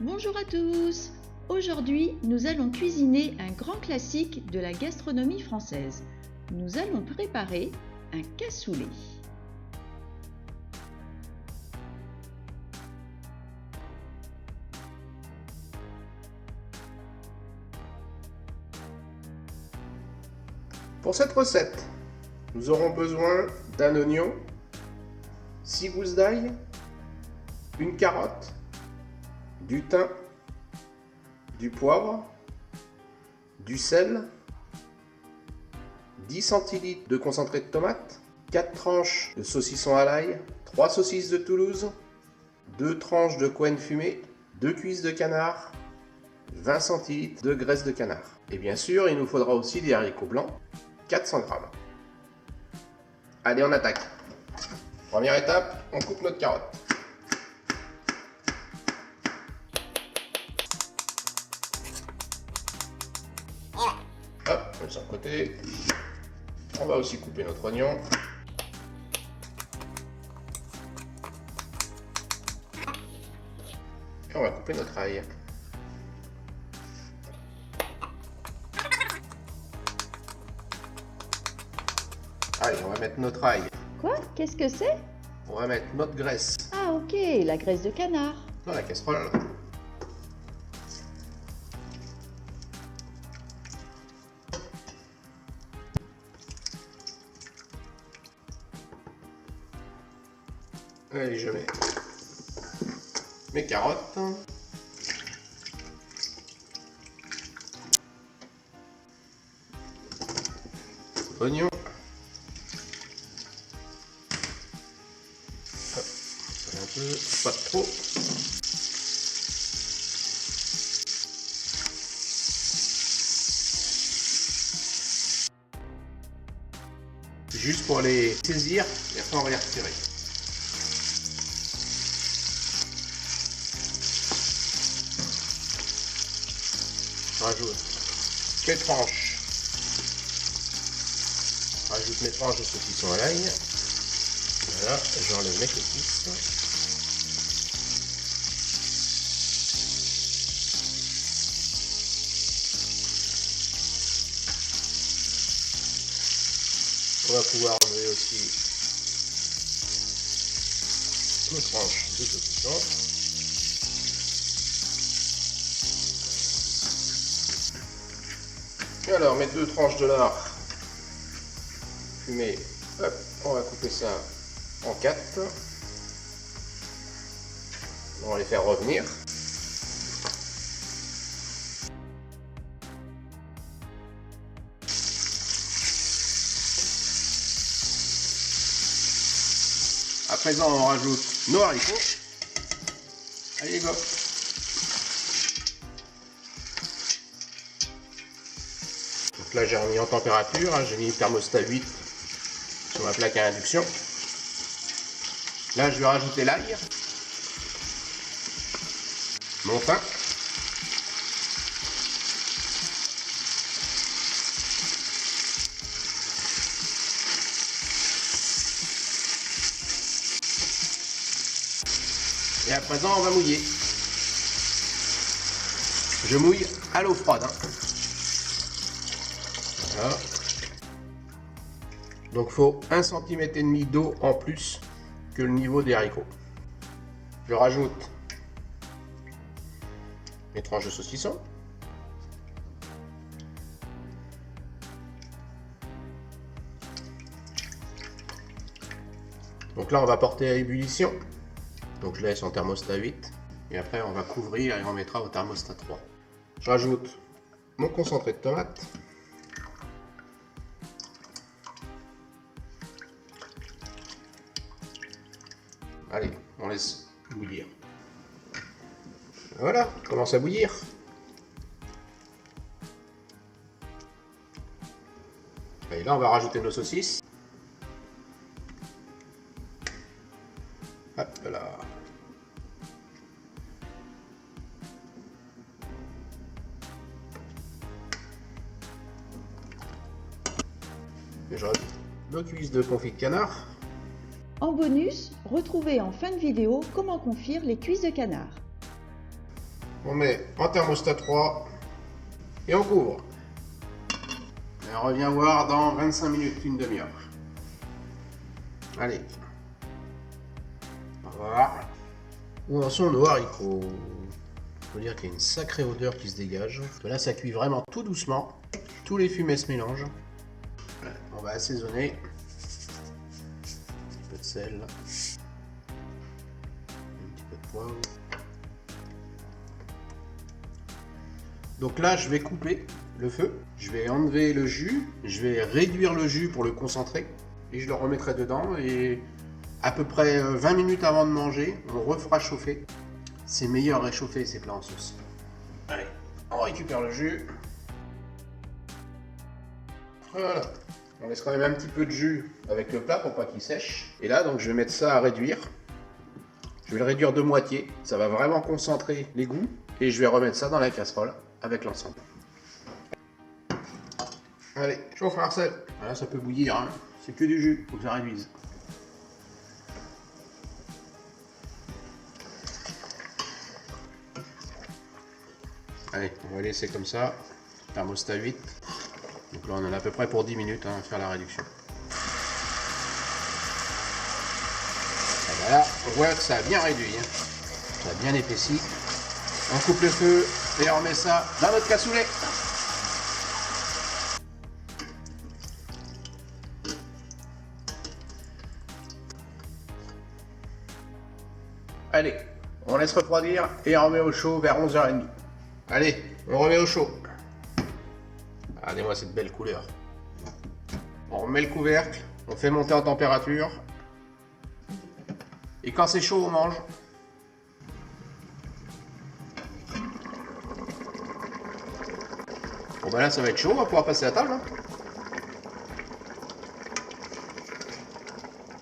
Bonjour à tous! Aujourd'hui, nous allons cuisiner un grand classique de la gastronomie française. Nous allons préparer un cassoulet. Pour cette recette, nous aurons besoin d'un oignon, 6 gousses d'ail, une carotte, du thym, du poivre, du sel, 10 centilitres de concentré de tomate, 4 tranches de saucisson à l'ail, 3 saucisses de Toulouse, 2 tranches de coenne fumée, 2 cuisses de canard, 20 centilitres de graisse de canard. Et bien sûr, il nous faudra aussi des haricots blancs, 400 g. Allez, on attaque. Première étape, on coupe notre carotte. Hop, on met ça de côté. On va aussi couper notre oignon. Et on va couper notre ail. Allez, on va mettre notre ail. Quoi? Qu'est-ce que c'est? On va mettre notre graisse Ah ok, la graisse de canard. dans la casserole. Allez, je mets mes carottes. Oignons. Un peu, pas trop. Juste pour les saisir et après on va les retirer. Je rajoute mes tranches. Je rajoute mes tranches de saucisson à l'ail. Voilà, j'enlève mes saucisses. On va pouvoir enlever aussi nos tranches de saucisson. Et alors, mes 2 tranches de lard fumées, hop, on va couper ça en 4. On va les faire revenir. À présent, on rajoute nos haricots. Allez, go! Donc là, j'ai remis en température, hein, j'ai mis le thermostat 8 sur ma plaque à induction. Là, je vais rajouter l'ail, mon thym, et à présent, on va mouiller. Je mouille à l'eau froide. Hein. Voilà. Donc, il faut 1,5 cm d'eau en plus que le niveau des haricots. Je rajoute mes tranches de saucisson. Donc là, on va porter à ébullition. Donc je laisse en thermostat 8. Et après, on va couvrir et on mettra au thermostat 3. Je rajoute mon concentré de tomate. Allez, on laisse bouillir. Voilà, il commence à bouillir. Et là, on va rajouter nos saucisses. Hop là. Et je rajoute nos cuisses de confit de canard. En bonus, retrouvez en fin de vidéo comment confire les cuisses de canard. On met en thermostat 3 et on couvre. Et on revient voir dans 25 minutes, une demi-heure. Allez. Au revoir. Où en sont nos haricots? Il faut dire qu'il y a une sacrée odeur qui se dégage. Là, ça cuit vraiment tout doucement. Tous les fumets se mélangent. On va assaisonner. Un peu de sel. Un petit peu de poivre. Donc là, je vais couper le feu. Je vais enlever le jus. Je vais réduire le jus pour le concentrer. Et je le remettrai dedans. Et à peu près 20 minutes avant de manger, on refera chauffer. C'est meilleur réchauffer ces plats en sauce. Allez, on récupère le jus. Voilà. On laisse quand même un petit peu de jus avec le plat pour pas qu'il sèche. Et là, donc, je vais mettre ça à réduire. Je vais le réduire de moitié. Ça va vraiment concentrer les goûts. Et je vais remettre ça dans la casserole avec l'ensemble. Allez, chauffe Marcel. Voilà, ça peut bouillir. Hein. C'est que du jus. Faut que ça réduise. Allez, on va laisser comme ça. Thermostat 8. Donc là, on en a à peu près pour 10 minutes à faire la réduction. Et voilà, on voit que ça a bien réduit. Hein. Ça a bien épaissi. On coupe le feu et on remet ça dans notre cassoulet. Allez, on laisse refroidir et on remet au chaud vers 11h30. Allez, on remet au chaud. Regardez-moi cette belle couleur. On remet le couvercle, on fait monter en température. Et quand c'est chaud, on mange. Bon ben là, ça va être chaud, on va pouvoir passer à table. Hein.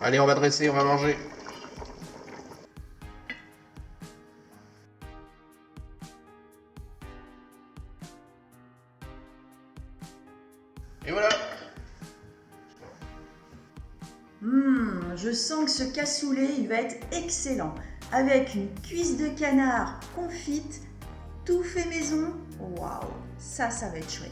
Allez, on va dresser, on va manger. Et voilà. Je sens que ce cassoulet, il va être excellent. Avec une cuisse de canard confite, tout fait maison. Waouh, ça va être chouette.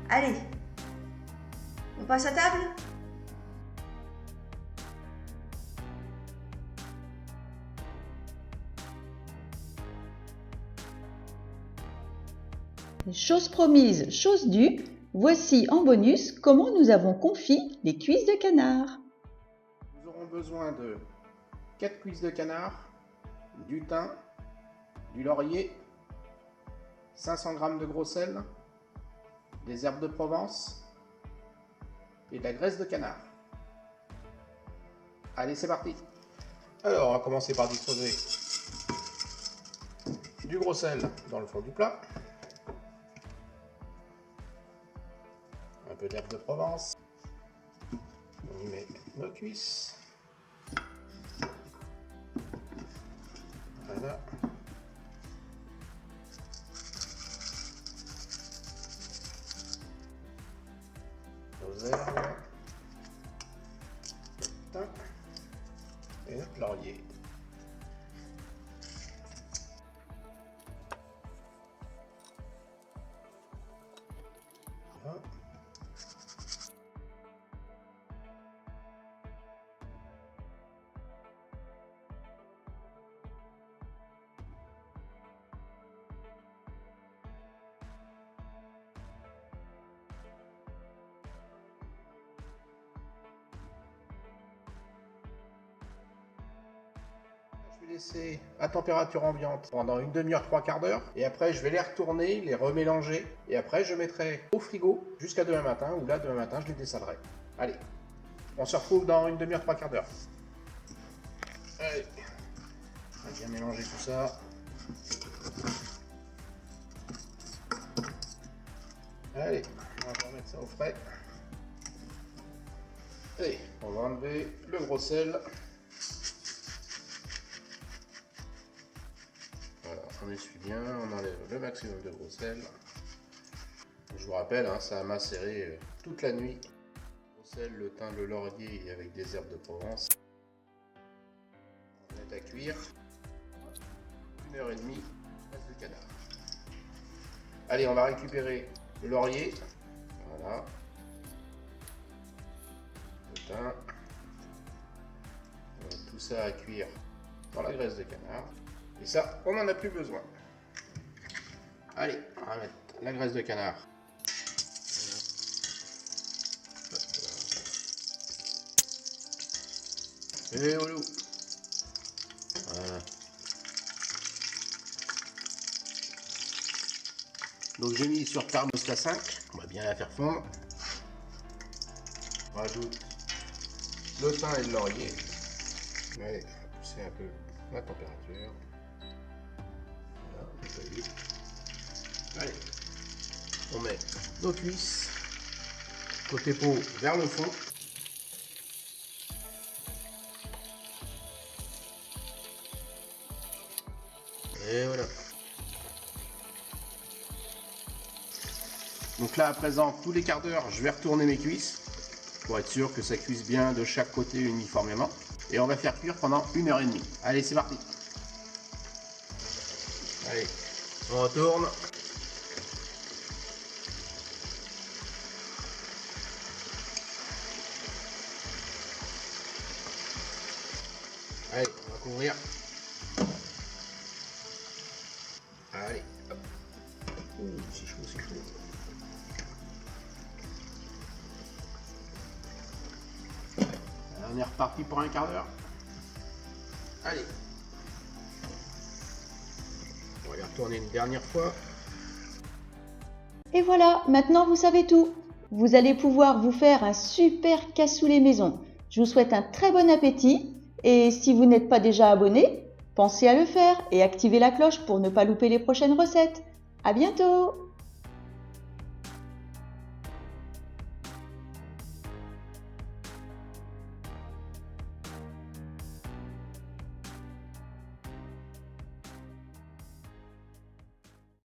Allez, on passe à table ? Chose promise, chose due, voici en bonus comment nous avons confit les cuisses de canard. Nous aurons besoin de 4 cuisses de canard, du thym, du laurier, 500 g de gros sel, des herbes de Provence et de la graisse de canard. Allez, c'est parti. Alors, on va commencer par disposer du gros sel dans le fond du plat. Un peu d'herbe de Provence. On y met nos cuisses. Voilà. Nos herbes. Thym. Et notre laurier. Voilà. Je vais laisser à température ambiante pendant une demi-heure, 3/4 d'heure. Et après, je vais les retourner, les remélanger. Et après, je mettrai au frigo jusqu'à demain matin. Ou là, demain matin, je les dessalerai. Allez, on se retrouve dans une demi-heure, 3/4 d'heure. Allez, on va bien mélanger tout ça. Allez, on va remettre ça au frais. Allez, on va enlever le gros sel. Voilà, on essuie bien, on enlève le maximum de gros sel. Je vous rappelle, hein, ça a macéré toute la nuit. Le gros sel, le thym, le laurier et avec des herbes de Provence. On va mettre à cuire 1h30. canard. Allez, on va récupérer le laurier. Voilà. Le thym. On va tout ça à cuire dans la graisse de canard. Et ça, on n'en a plus besoin. Allez, on va mettre la graisse de canard. Et voilà. Voilà. Donc j'ai mis sur thermostat 5. On va bien la faire fondre. On rajoute le thym et le laurier. Allez, on va pousser un peu la température. Voilà, on peut vite. Allez, on met nos cuisses, côté peau vers le fond. Et voilà. Donc là, à présent, tous les quarts d'heure, je vais retourner mes cuisses pour être sûr que ça cuise bien de chaque côté uniformément. Et on va faire cuire pendant 1h30. Allez, c'est parti. Allez, on retourne. Allez, on va couvrir. Allez, hop. Ouh, c'est chaud, c'est chaud. On est reparti pour un quart d'heure. Allez. On va y retourner une dernière fois. Et voilà, maintenant vous savez tout. Vous allez pouvoir vous faire un super cassoulet maison. Je vous souhaite un très bon appétit. Et si vous n'êtes pas déjà abonné, pensez à le faire et activez la cloche pour ne pas louper les prochaines recettes. À bientôt!